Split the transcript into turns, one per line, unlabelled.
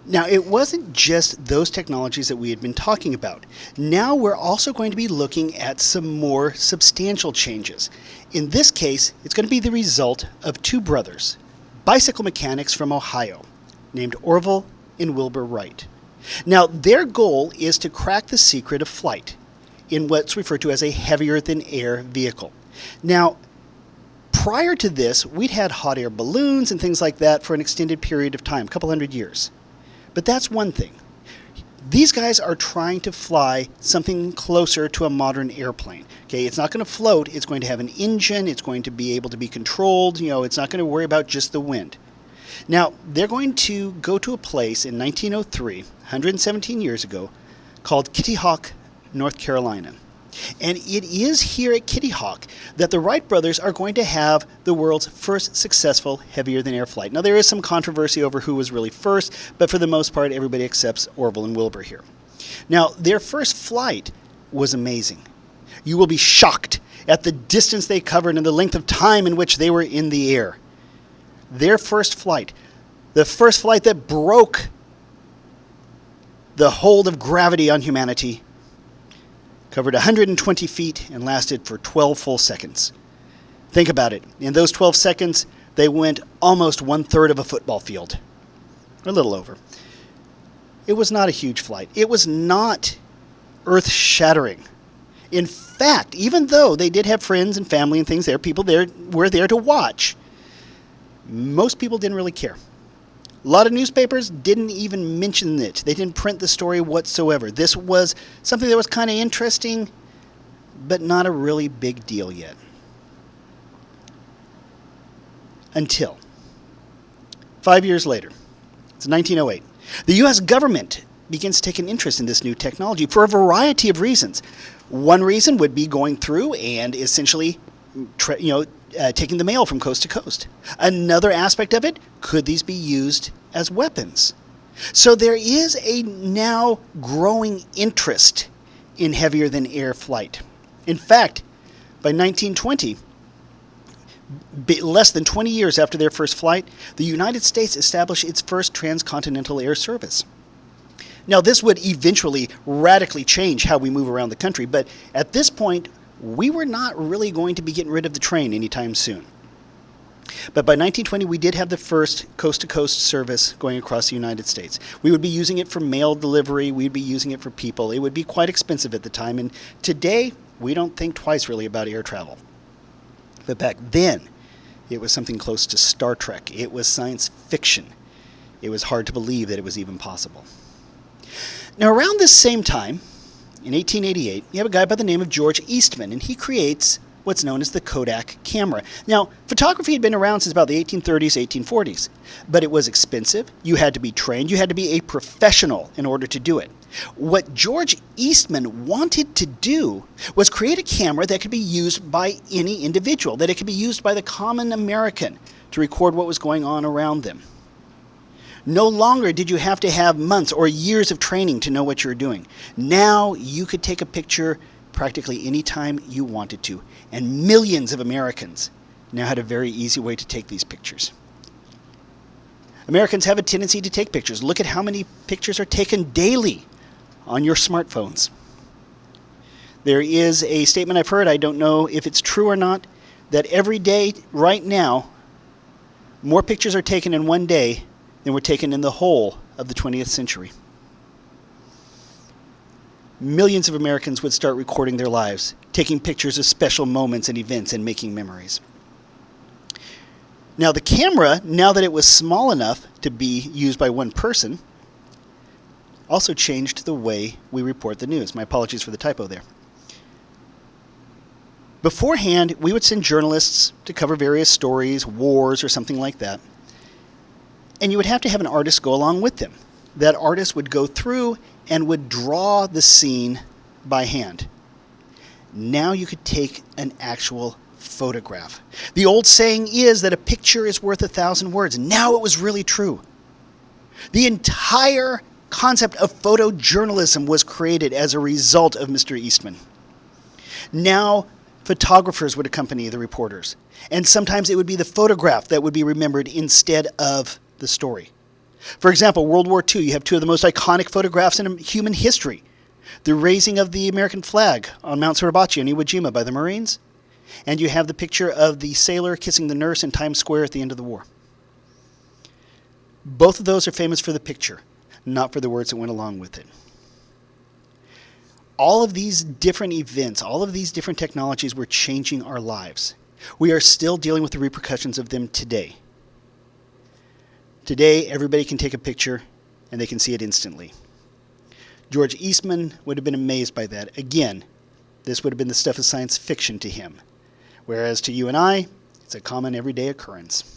Now, it wasn't just those technologies that we had been talking about. Now we're also going to be looking at some more substantial changes. In this case, it's going to be the result of two brothers, bicycle mechanics from Ohio, named Orville and Wilbur Wright. Now, their goal is to crack the secret of flight in what's referred to as a heavier-than-air vehicle. Now, prior to this, we'd had hot air balloons and things like that for an extended period of time, a couple hundred years. But that's one thing. These guys are trying to fly something closer to a modern airplane. Okay, it's not going to float. It's going to have an engine. It's going to be able to be controlled. It's not going to worry about just the wind. Now, they're going to go to a place in 1903, 117 years ago, called Kitty Hawk, North Carolina. And it is here at Kitty Hawk that the Wright brothers are going to have the world's first successful heavier-than-air flight. Now, there is some controversy over who was really first, but for the most part, everybody accepts Orville and Wilbur here. Now, their first flight was amazing. You will be shocked at the distance they covered and the length of time in which they were in the air. Their first flight, the first flight that broke the hold of gravity on humanity, covered 120 feet and lasted for 12 full seconds. Think about it. In those 12 seconds, they went almost 1/3 of a football field. A little over. It was not a huge flight. It was not earth-shattering. In fact, even though they did have friends and family and things there, people there were there to watch, most people didn't really care. A lot of newspapers didn't even mention it. They didn't print the story whatsoever. This was something that was kind of interesting, but not a really big deal yet. Until 5 years later, it's 1908, the U.S. government begins to take an interest in this new technology for a variety of reasons. One reason would be going through and essentially taking the mail from coast to coast. Another aspect of it, could these be used as weapons? So there is a now growing interest in heavier-than-air flight. In fact, by 1920, less than 20 years after their first flight, the United States established its first transcontinental air service. Now, this would eventually radically change how we move around the country, but at this point, we were not really going to be getting rid of the train anytime soon. But by 1920, we did have the first coast-to-coast service going across the United States. We would be using it for mail delivery. We'd be using it for people. It would be quite expensive at the time. And today, we don't think twice really about air travel. But back then, it was something close to Star Trek. It was science fiction. It was hard to believe that it was even possible. Now, around this same time, in 1888, you have a guy by the name of George Eastman, and he creates what's known as the Kodak camera. Now, photography had been around since about the 1830s, 1840s, but it was expensive. You had to be trained. You had to be a professional in order to do it. What George Eastman wanted to do was create a camera that could be used by any individual, that it could be used by the common American to record what was going on around them. No longer did you have to have months or years of training to know what you were doing. Now you could take a picture practically any time you wanted to, and millions of Americans now had a very easy way to take these pictures. Americans have a tendency to take pictures. Look at how many pictures are taken daily on your smartphones. There is a statement I've heard, I don't know if it's true or not, that every day right now, more pictures are taken in one day than were taken in the whole of the 20th century. Millions of Americans would start recording their lives, taking pictures of special moments and events and making memories. Now the camera, now that it was small enough to be used by one person, also changed the way we report the news. My apologies for the typo there. Beforehand, we would send journalists to cover various stories, wars, or something like that. And you would have to have an artist go along with them. That artist would go through and would draw the scene by hand. Now you could take an actual photograph. The old saying is that a picture is worth 1,000 words. Now it was really true. The entire concept of photojournalism was created as a result of Mr. Eastman. Now photographers would accompany the reporters. And sometimes it would be the photograph that would be remembered instead of the story. For example, World War II, you have two of the most iconic photographs in human history. The raising of the American flag on Mount Suribachi in Iwo Jima by the Marines, and you have the picture of the sailor kissing the nurse in Times Square at the end of the war. Both of those are famous for the picture, not for the words that went along with it. All of these different events, all of these different technologies were changing our lives. We are still dealing with the repercussions of them today. Today, everybody can take a picture and they can see it instantly. George Eastman would have been amazed by that. Again, this would have been the stuff of science fiction to him. Whereas to you and I, it's a common everyday occurrence.